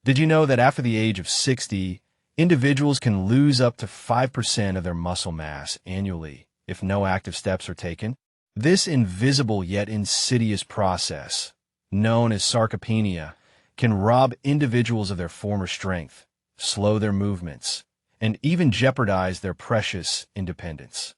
Did you know that after the age of 60, individuals can lose up to 5% of their muscle mass annually if no active steps are taken? This invisible yet insidious process, known as sarcopenia, can rob individuals of their former strength, slow their movements, and even jeopardize their precious independence.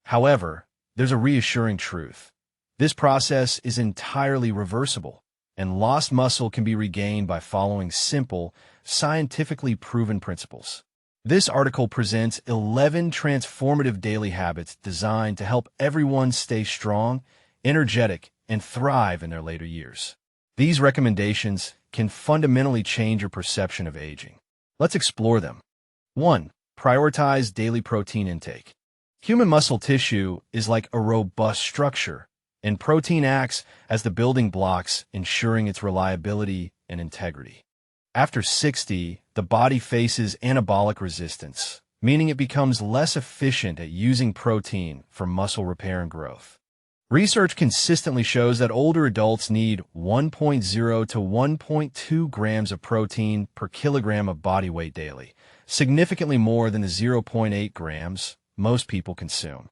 However, there's a reassuring truth. This process is entirely reversible, and lost muscle can be regained by following simple, scientifically proven principles. This article presents 11 transformative daily habits designed to help everyone stay strong, energetic, and thrive in their later years. These recommendations can fundamentally change your perception of aging. Let's explore them. 1. Prioritize daily protein intake. Human muscle tissue is like a robust structure, and protein acts as the building blocks, ensuring its reliability and integrity. After 60, the body faces anabolic resistance, meaning it becomes less efficient at using protein for muscle repair and growth. Research consistently shows that older adults need 1.0 to 1.2 grams of protein per kilogram of body weight daily, significantly more than the 0.8 grams most people consume.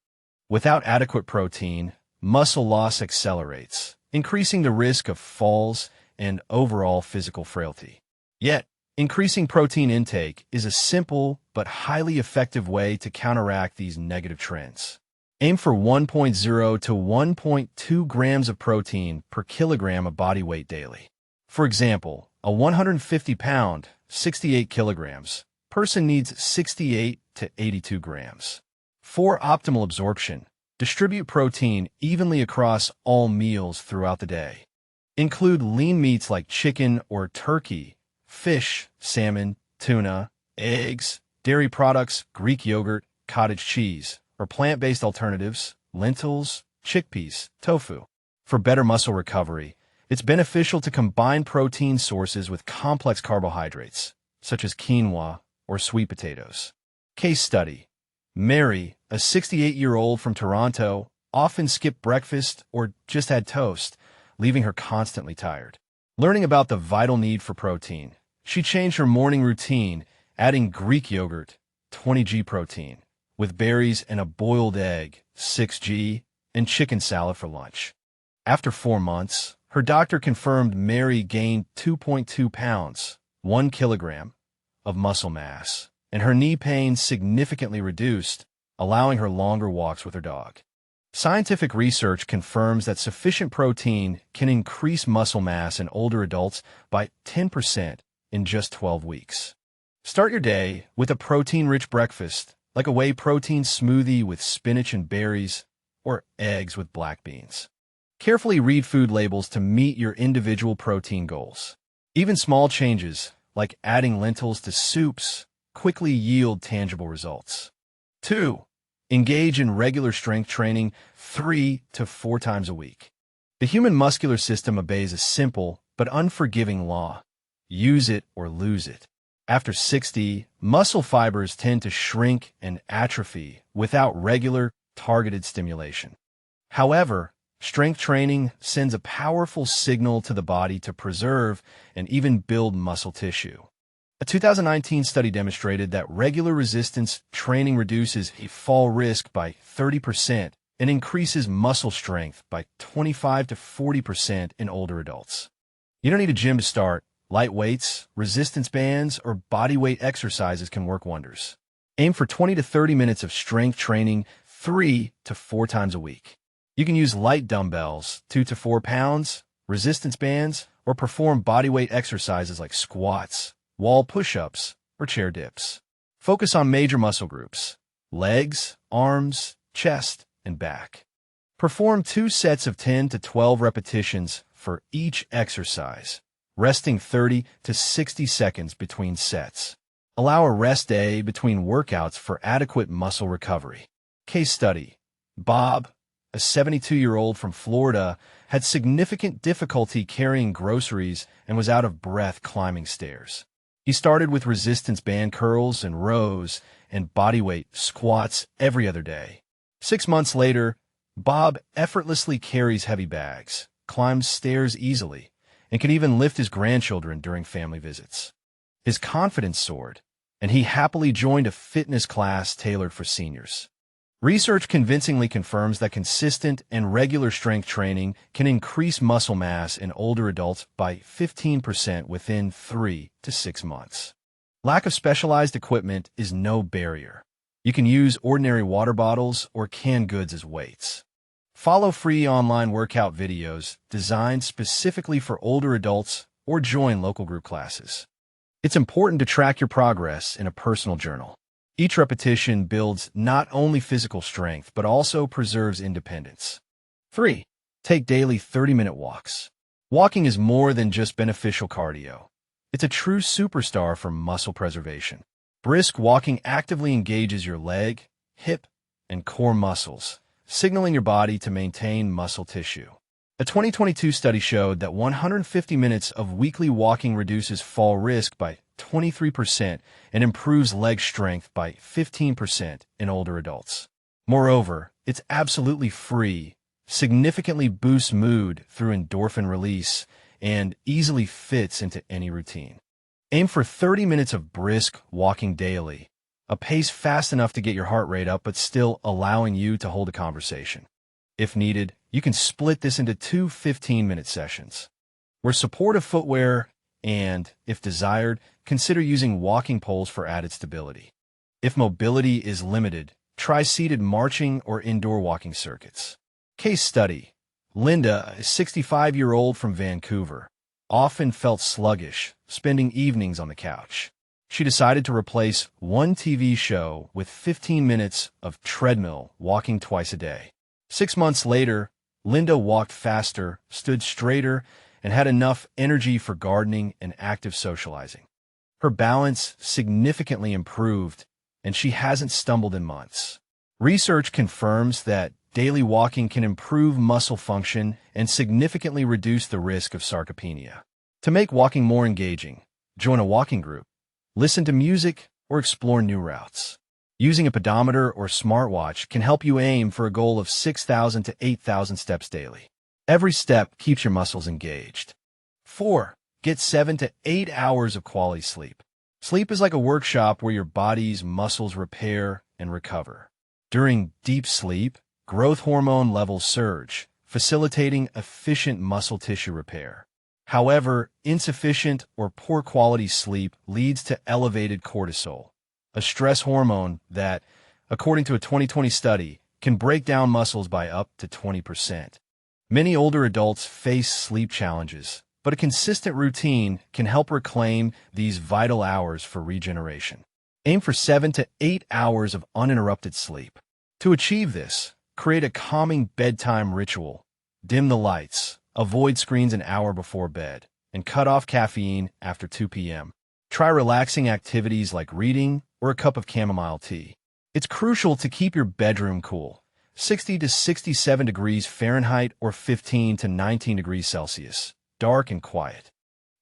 Without adequate protein, muscle loss accelerates, increasing the risk of falls and overall physical frailty. Yet, increasing protein intake is a simple but highly effective way to counteract these negative trends. Aim for 1.0 to 1.2 grams of protein per kilogram of body weight daily. For example, a 150-pound, 68 kilograms person needs 68 to 82 grams. For optimal absorption, distribute protein evenly across all meals throughout the day. Include lean meats like chicken or turkey, fish, salmon, tuna, eggs, dairy products, Greek yogurt, cottage cheese, or plant-based alternatives, lentils, chickpeas, tofu. For better muscle recovery, it's beneficial to combine protein sources with complex carbohydrates, such as quinoa or sweet potatoes. Case study: Mary, a 68-year-old from Toronto, often skipped breakfast or just had toast, leaving her constantly tired. Learning about the vital need for protein, she changed her morning routine, adding Greek yogurt, 20g protein, with berries and a boiled egg, 6g, and chicken salad for lunch. After 4 months, her doctor confirmed Mary gained 2.2 pounds, 1 kilogram, of muscle mass, and her knee pain significantly reduced, allowing her longer walks with her dog. Scientific research confirms that sufficient protein can increase muscle mass in older adults by 10% in just 12 weeks. Start your day with a protein-rich breakfast, like a whey protein smoothie with spinach and berries, or eggs with black beans. Carefully read food labels to meet your individual protein goals. Even small changes, like adding lentils to soups, quickly yield tangible results. 2. Engage in regular strength training 3 to 4 times a week. The human muscular system obeys a simple but unforgiving law: use it or lose it. After 60, muscle fibers tend to shrink and atrophy without regular, targeted stimulation. However, strength training sends a powerful signal to the body to preserve and even build muscle tissue. A 2019 study demonstrated that regular resistance training reduces a fall risk by 30% and increases muscle strength by 25 to 40% in older adults. You don't need a gym to start. Light weights, resistance bands, or body weight exercises can work wonders. Aim for 20 to 30 minutes of strength training 3 to 4 times a week. You can use light dumbbells, 2 to 4 pounds, resistance bands, or perform body weight exercises like squats, wall push-ups, or chair dips. Focus on major muscle groups: legs, arms, chest, and back. Perform 2 sets of 10 to 12 repetitions for each exercise, resting 30 to 60 seconds between sets. Allow a rest day between workouts for adequate muscle recovery. Case study: Bob, a 72-year-old from Florida, had significant difficulty carrying groceries and was out of breath climbing stairs. He started with resistance band curls and rows and bodyweight squats every other day. 6 months later, Bob effortlessly carries heavy bags, climbs stairs easily, and can even lift his grandchildren during family visits. His confidence soared, and he happily joined a fitness class tailored for seniors. Research convincingly confirms that consistent and regular strength training can increase muscle mass in older adults by 15% within 3 to 6 months. Lack of specialized equipment is no barrier. You can use ordinary water bottles or canned goods as weights. Follow free online workout videos designed specifically for older adults or join local group classes. It's important to track your progress in a personal journal. Each repetition builds not only physical strength, but also preserves independence. 3. Take daily 30-minute walks. Walking is more than just beneficial cardio. It's a true superstar for muscle preservation. Brisk walking actively engages your leg, hip, and core muscles, signaling your body to maintain muscle tissue. A 2022 study showed that 150 minutes of weekly walking reduces fall risk by 23% and improves leg strength by 15% in older adults. Moreover, it's absolutely free, significantly boosts mood through endorphin release, and easily fits into any routine. Aim for 30 minutes of brisk walking daily, a pace fast enough to get your heart rate up but still allowing you to hold a conversation. If needed, you can split this into 2 15-minute sessions. Wear supportive footwear and, if desired, consider using walking poles for added stability. If mobility is limited, try seated marching or indoor walking circuits. Case study: Linda, a 65-year-old from Vancouver, often felt sluggish, spending evenings on the couch. She decided to replace one TV show with 15 minutes of treadmill walking twice a day. 6 months later, Linda walked faster, stood straighter, and had enough energy for gardening and active socializing. Her balance significantly improved, and she hasn't stumbled in months. Research confirms that daily walking can improve muscle function and significantly reduce the risk of sarcopenia. To make walking more engaging, join a walking group, listen to music, or explore new routes. Using a pedometer or smartwatch can help you aim for a goal of 6,000 to 8,000 steps daily. Every step keeps your muscles engaged. 4. Get 7 to 8 hours of quality sleep. Sleep is like a workshop where your body's muscles repair and recover. During deep sleep, growth hormone levels surge, facilitating efficient muscle tissue repair. However, insufficient or poor quality sleep leads to elevated cortisol, a stress hormone that, according to a 2020 study, can break down muscles by up to 20%. Many older adults face sleep challenges, but a consistent routine can help reclaim these vital hours for regeneration. Aim for 7 to 8 hours of uninterrupted sleep. To achieve this, create a calming bedtime ritual. Dim the lights, avoid screens an hour before bed, and cut off caffeine after 2 p.m. Try relaxing activities like reading or a cup of chamomile tea. It's crucial to keep your bedroom cool, 60 to 67 degrees Fahrenheit or 15 to 19 degrees Celsius, dark and quiet.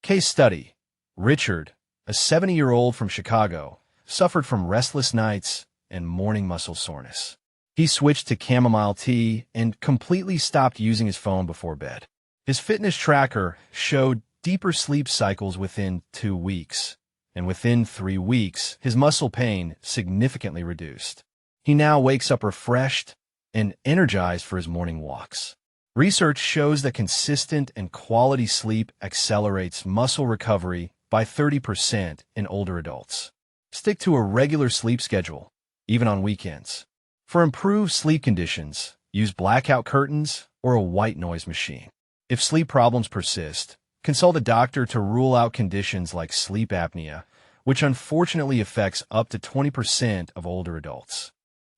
Case study: Richard, a 70-year-old from Chicago, suffered from restless nights and morning muscle soreness. He switched to chamomile tea and completely stopped using his phone before bed. His fitness tracker showed deeper sleep cycles within 2 weeks, and within 3 weeks, his muscle pain significantly reduced. He now wakes up refreshed and energized for his morning walks. Research shows that consistent and quality sleep accelerates muscle recovery by 30% in older adults. Stick to a regular sleep schedule, even on weekends. For improved sleep conditions, use blackout curtains or a white noise machine. If sleep problems persist, consult a doctor to rule out conditions like sleep apnea, which unfortunately affects up to 20% of older adults.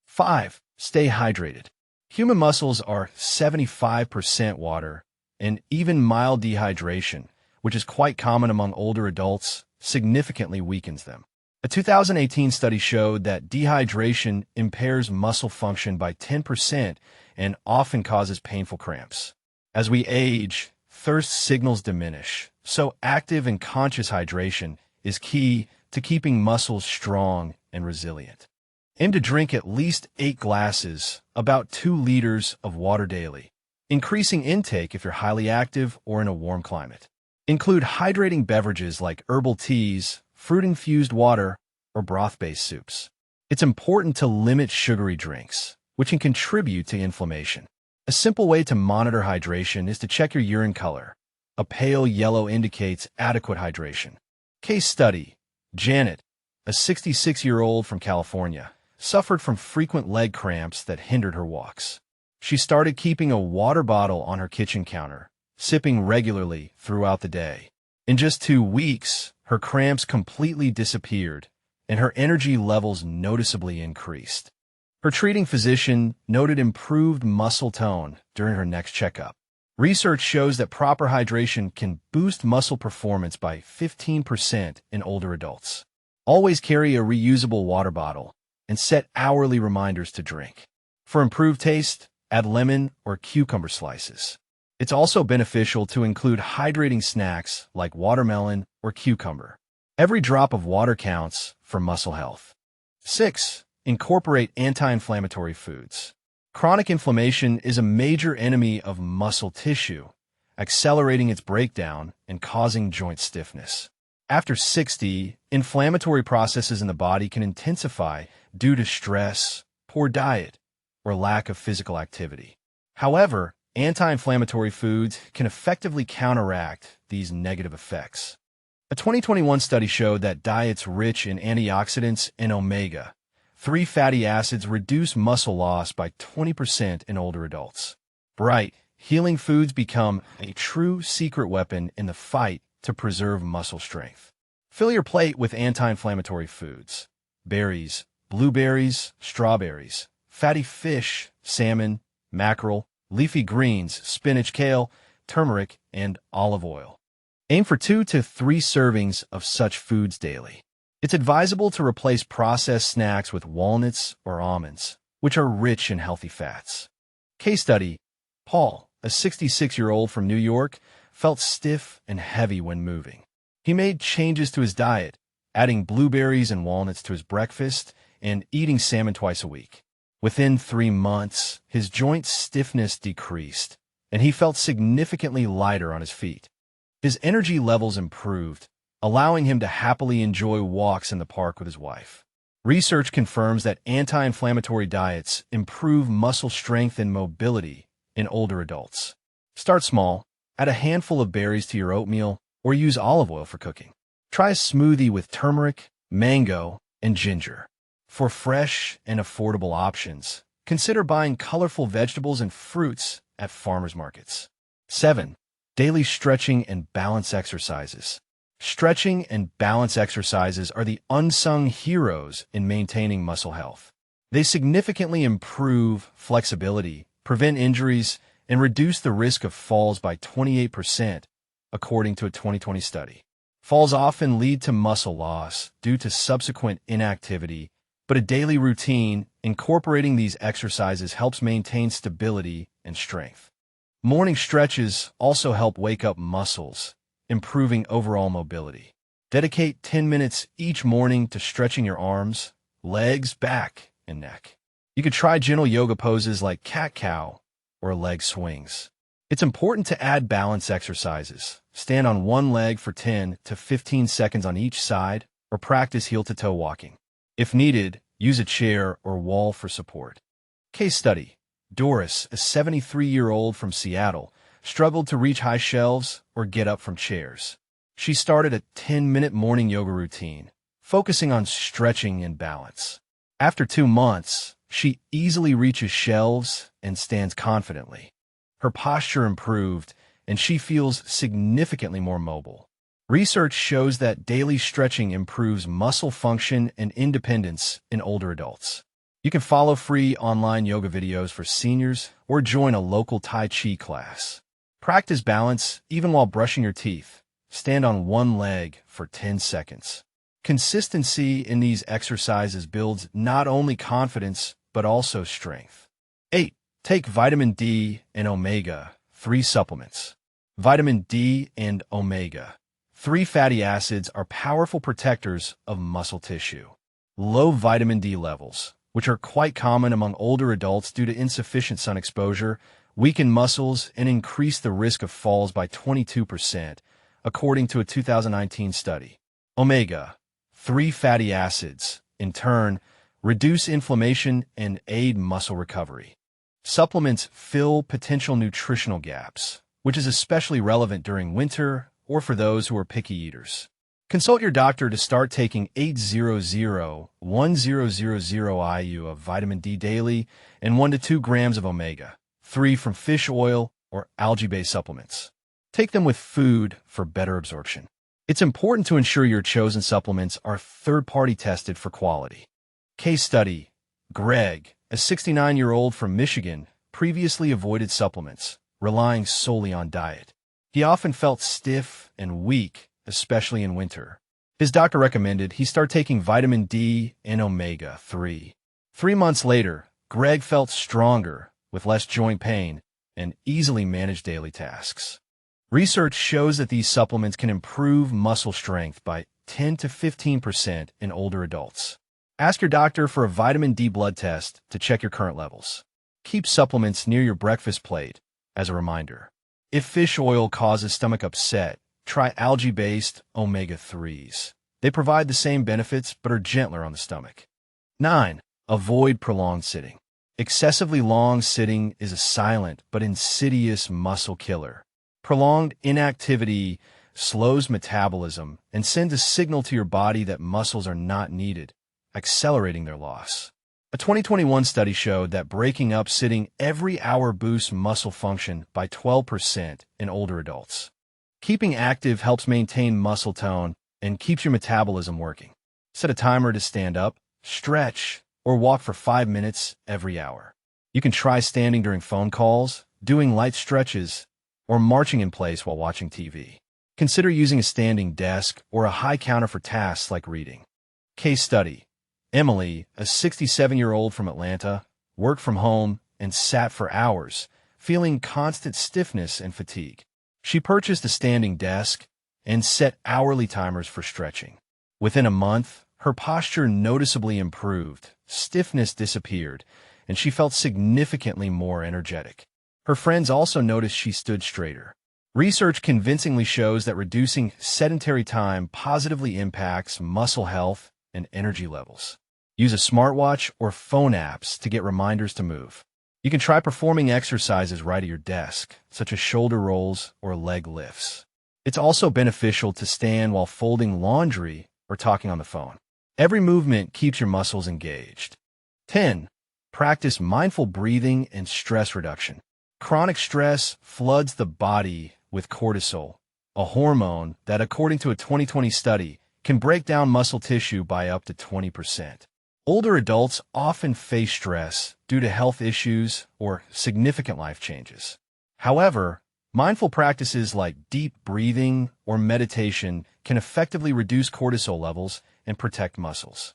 5. Stay hydrated. Human muscles are 75% water, and even mild dehydration, which is quite common among older adults, significantly weakens them. A 2018 study showed that dehydration impairs muscle function by 10% and often causes painful cramps. As we age, thirst signals diminish, so active and conscious hydration is key to keeping muscles strong and resilient. Aim to drink at least 8 glasses, about 2 liters of water daily, increasing intake if you're highly active or in a warm climate. Include hydrating beverages like herbal teas, fruit-infused water, or broth-based soups. It's important to limit sugary drinks, which can contribute to inflammation. A simple way to monitor hydration is to check your urine color. A pale yellow indicates adequate hydration. Case study: Janet, a 66-year-old from California, suffered from frequent leg cramps that hindered her walks. She started keeping a water bottle on her kitchen counter, sipping regularly throughout the day. In just 2 weeks, her cramps completely disappeared, and her energy levels noticeably increased. Her treating physician noted improved muscle tone during her next checkup. Research shows that proper hydration can boost muscle performance by 15% in older adults. Always carry a reusable water bottle and set hourly reminders to drink. For improved taste, add lemon or cucumber slices. It's also beneficial to include hydrating snacks like watermelon or cucumber. Every drop of water counts for muscle health. 6. Incorporate anti-inflammatory foods. Chronic inflammation is a major enemy of muscle tissue, accelerating its breakdown and causing joint stiffness. After 60, inflammatory processes in the body can intensify due to stress, poor diet, or lack of physical activity. However, anti-inflammatory foods can effectively counteract these negative effects. A 2021 study showed that diets rich in antioxidants and omega-3 fatty acids reduce muscle loss by 20% in older adults. Bright, healing foods become a true secret weapon in the fight to preserve muscle strength. Fill your plate with anti-inflammatory foods: berries, blueberries, strawberries, fatty fish, salmon, mackerel, leafy greens, spinach, kale, turmeric, and olive oil. Aim for 2 to 3 servings of such foods daily. It's advisable to replace processed snacks with walnuts or almonds, which are rich in healthy fats. Case study: Paul, a 66-year-old from New York, felt stiff and heavy when moving. He made changes to his diet, adding blueberries and walnuts to his breakfast and eating salmon twice a week. Within 3 months, his joint stiffness decreased, and he felt significantly lighter on his feet. His energy levels improved, allowing him to happily enjoy walks in the park with his wife. Research confirms that anti-inflammatory diets improve muscle strength and mobility in older adults. Start small, add a handful of berries to your oatmeal, or use olive oil for cooking. Try a smoothie with turmeric, mango, and ginger. For fresh and affordable options, consider buying colorful vegetables and fruits at farmers markets. 7. Daily stretching and balance exercises. Stretching and balance exercises are the unsung heroes in maintaining muscle health. They significantly improve flexibility, prevent injuries, and reduce the risk of falls by 28%, according to a 2020 study. Falls often lead to muscle loss due to subsequent inactivity, but a daily routine incorporating these exercises helps maintain stability and strength. Morning stretches also help wake up muscles, improving overall mobility. Dedicate 10 minutes each morning to stretching your arms, legs, back, and neck. You could try gentle yoga poses like cat-cow or leg swings. It's important to add balance exercises. Stand on one leg for 10 to 15 seconds on each side, or practice heel-to-toe walking. If needed, use a chair or wall for support. Case study: Doris, a 73-year-old from Seattle, struggled to reach high shelves or get up from chairs. She started a 10-minute morning yoga routine, focusing on stretching and balance. After 2 months, she easily reaches shelves and stands confidently. Her posture improved, and she feels significantly more mobile. Research shows that daily stretching improves muscle function and independence in older adults. You can follow free online yoga videos for seniors or join a local Tai Chi class. Practice balance even while brushing your teeth. Stand on one leg for 10 seconds. Consistency in these exercises builds not only confidence, but also strength. 8. Take vitamin D and omega-3 supplements. Vitamin D and omega-3 fatty acids are powerful protectors of muscle tissue. Low vitamin D levels, which are quite common among older adults due to insufficient sun exposure, weaken muscles and increase the risk of falls by 22%, according to a 2019 study. Omega 3 fatty acids, in turn, reduce inflammation and aid muscle recovery. Supplements fill potential nutritional gaps, which is especially relevant during winter or for those who are picky eaters. Consult your doctor to start taking 800-1000 IU of vitamin D daily and 1 to 2 grams of omega-3 from fish oil or algae-based supplements. Take them with food for better absorption. It's important to ensure your chosen supplements are third-party tested for quality. Case study: Greg, a 69-year-old from Michigan, previously avoided supplements, relying solely on diet. He often felt stiff and weak, especially in winter. His doctor recommended he start taking vitamin D and omega-3. 3 months later, Greg felt stronger, with less joint pain, and easily managed daily tasks. Research shows that these supplements can improve muscle strength by 10 to 15% in older adults. Ask your doctor for a vitamin D blood test to check your current levels. Keep supplements near your breakfast plate as a reminder. If fish oil causes stomach upset, try algae-based omega-3s. They provide the same benefits but are gentler on the stomach. 9. Avoid prolonged sitting. Excessively long sitting is a silent but insidious muscle killer. Prolonged inactivity slows metabolism and sends a signal to your body that muscles are not needed, accelerating their loss. A 2021 study showed that breaking up sitting every hour boosts muscle function by 12% in older adults. Keeping active helps maintain muscle tone and keeps your metabolism working. Set a timer to stand up, stretch, or walk for 5 minutes every hour. You can try standing during phone calls, doing light stretches, or marching in place while watching TV. Consider using a standing desk or a high counter for tasks like reading. Case study: Emily, a 67-year-old from Atlanta, worked from home and sat for hours, feeling constant stiffness and fatigue. She purchased a standing desk and set hourly timers for stretching. Within a month, her posture noticeably improved, stiffness disappeared, and she felt significantly more energetic. Her friends also noticed she stood straighter. Research convincingly shows that reducing sedentary time positively impacts muscle health and energy levels. Use a smartwatch or phone apps to get reminders to move. You can try performing exercises right at your desk, such as shoulder rolls or leg lifts. It's also beneficial to stand while folding laundry or talking on the phone. Every movement keeps your muscles engaged. 10. Practice mindful breathing and stress reduction. Chronic stress floods the body with cortisol, a hormone that, according to a 2020 study, can break down muscle tissue by up to 20%. Older adults often face stress due to health issues or significant life changes. However, mindful practices like deep breathing or meditation can effectively reduce cortisol levels and protect muscles.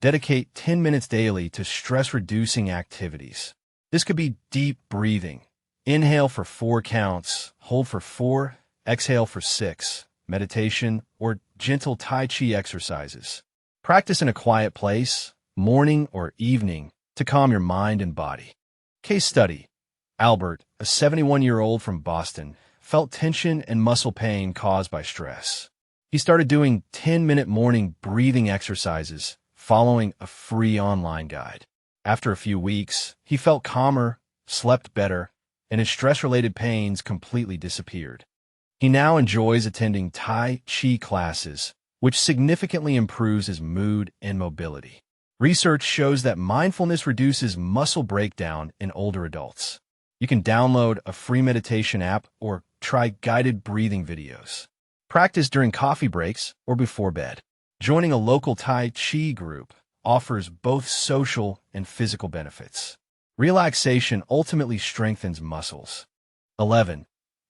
Dedicate 10 minutes daily to stress-reducing activities. This could be deep breathing. Inhale for 4 counts, hold for 4, exhale for 6, meditation, or gentle Tai Chi exercises. Practice in a quiet place, morning or evening, to calm your mind and body. Case study: Albert, a 71-year-old from Boston, felt tension and muscle pain caused by stress. He started doing 10-minute morning breathing exercises, following a free online guide. After a few weeks, he felt calmer, slept better, and his stress-related pains completely disappeared. He now enjoys attending Tai Chi classes, which significantly improves his mood and mobility. Research shows that mindfulness reduces muscle breakdown in older adults. You can download a free meditation app or try guided breathing videos. Practice during coffee breaks or before bed. Joining a local Tai Chi group offers both social and physical benefits. Relaxation ultimately strengthens muscles. 11.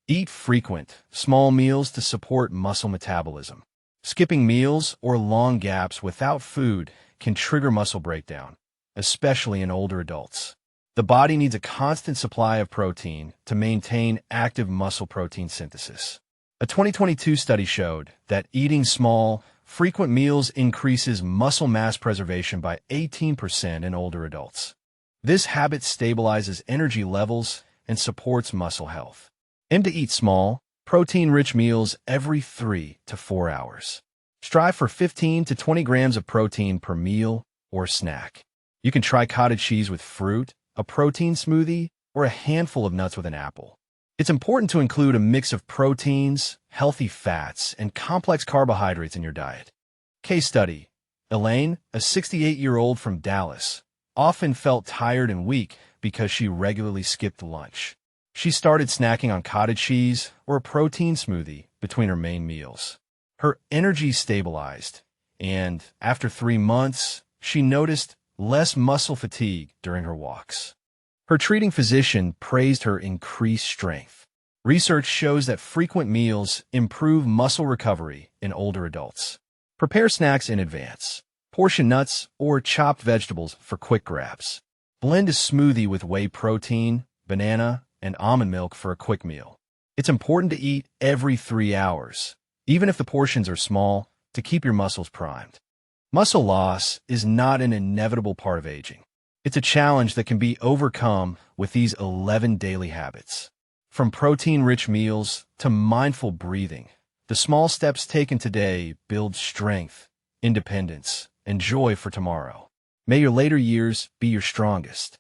Eat frequent, small meals to support muscle metabolism. Skipping meals or long gaps without food can trigger muscle breakdown, especially in older adults. The body needs a constant supply of protein to maintain active muscle protein synthesis. A 2022 study showed that eating small, frequent meals increases muscle mass preservation by 18% in older adults. This habit stabilizes energy levels and supports muscle health. Aim to eat small, protein-rich meals every 3 to 4 hours. Strive for 15 to 20 grams of protein per meal or snack. You can try cottage cheese with fruit, a protein smoothie, or a handful of nuts with an apple. It's important to include a mix of proteins, healthy fats, and complex carbohydrates in your diet. Case study: Elaine, a 68-year-old from Dallas, often felt tired and weak because she regularly skipped lunch. She started snacking on cottage cheese or a protein smoothie between her main meals. Her energy stabilized, and after 3 months, she noticed less muscle fatigue during her walks. Her treating physician praised her increased strength. Research shows that frequent meals improve muscle recovery in older adults. Prepare snacks in advance. Portion nuts or chopped vegetables for quick grabs. Blend a smoothie with whey protein, banana, and almond milk for a quick meal. It's important to eat every 3 hours, even if the portions are small, to keep your muscles primed. Muscle loss is not an inevitable part of aging. It's a challenge that can be overcome with these 11 daily habits. From protein-rich meals to mindful breathing, the small steps taken today build strength, independence, and joy for tomorrow. May your later years be your strongest.